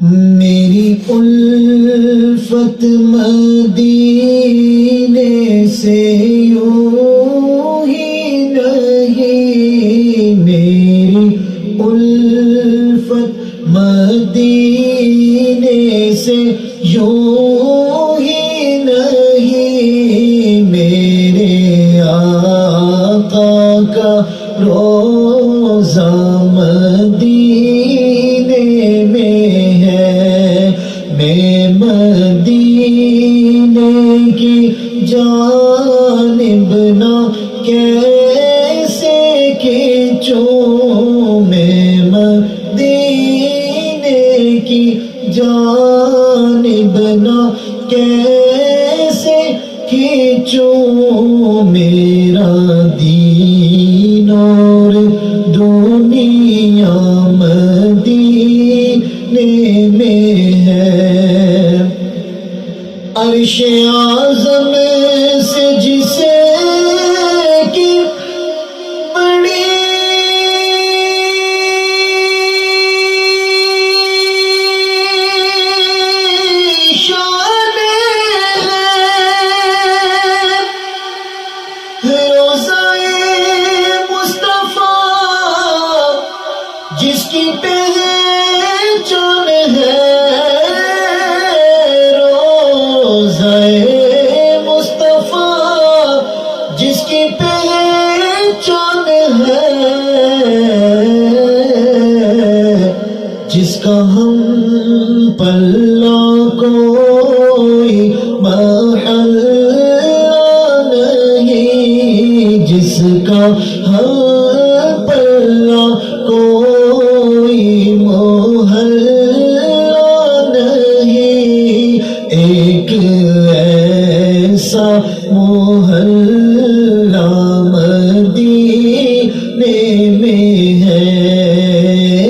میری الفت مدینے سے یوں ہی نہیں، میری الفت مدینے سے یوں ہی نہیں، میرے آقا کا روزہ مدینے میں ہے، میں مدینے کی جانب نہ کیسے کھینچوں، میں مدینے کی جانب نہ کیسے کھینچوں، میرا دین اور دنیا مدینے میں ہے، عرش اعظم سے جسے کی بڑی شان ہے، روزہ مصطفیٰ جس کی پہچان ہے، روزہ مصطفیٰ جس کی پہچان ہے، جس کا ہم پلہ کوئی محلہ نہیں، جس کا ہم پلہ کوئی محلہ نہیں، ایک ایسا محلہ مدینے میں ہے،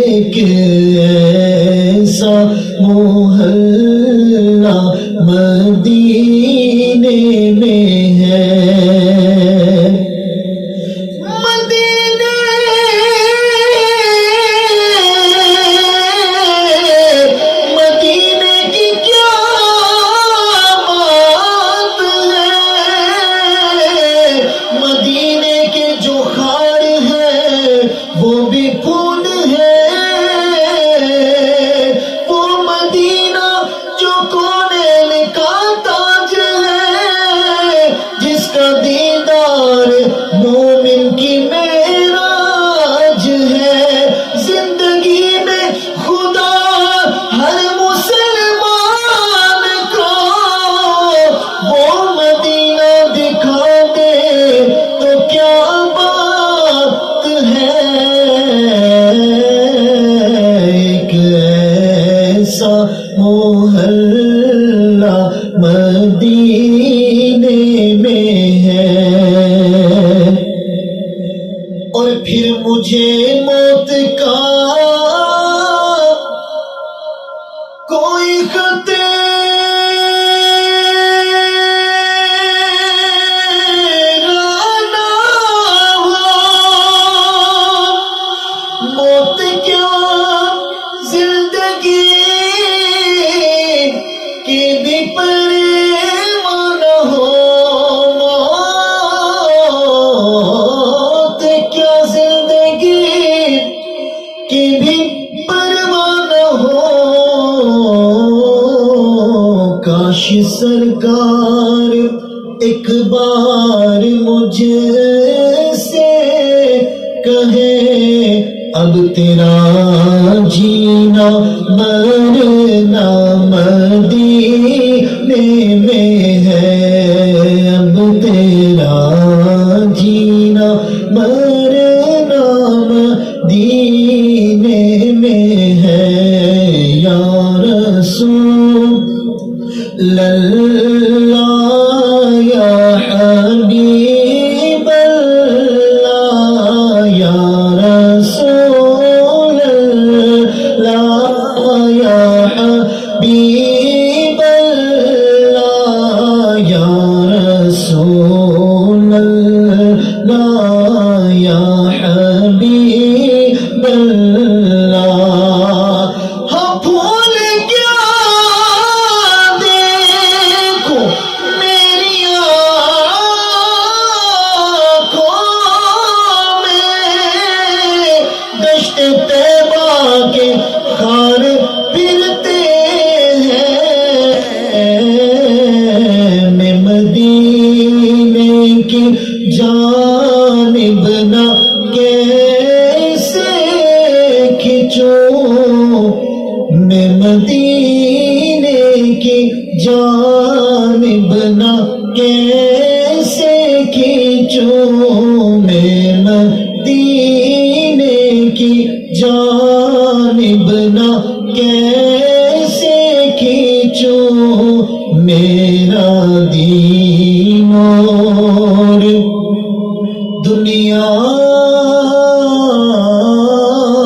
ایک ایسا محلہ مدینے میں ہے، مدینے کی کیا بات ہے، مدینے کے جو خار ہے وہ بھی خون ہے، وہ مدینہ جو کونین کا تاج ہے، جس کا دیدار مومن کی معراج ہے، زندگی میں خدا ہر مسلمان کو وہ مدینہ دکھا دے تو کیا بات ہے، ایک ایسا محلہ مدینے میں ہے، اور پھر مجھے موت کا کوئی خطرہ نہ ہو، موت کیا زندگی کی بھی پرواہ نہ ہو، موت کیا زندگی کی بھی پرواہ نہ ہو، کاش سرکار ایک بار مجھ سے کہے اب تیرا جینا مرنا مدینے میں ہے، اب تیرا جینا مرنا مدینے میں ہے، یا رسول اللہ یا حبیب اللہ، یا رسول اللہ یا حبیب اللہ، یا رسول اللہ یا حبیب اللہ، ہم پھول میں مدینے کی جانب نہ کیسے کھینچوں، میں مدینے کی جانب نہ کیسے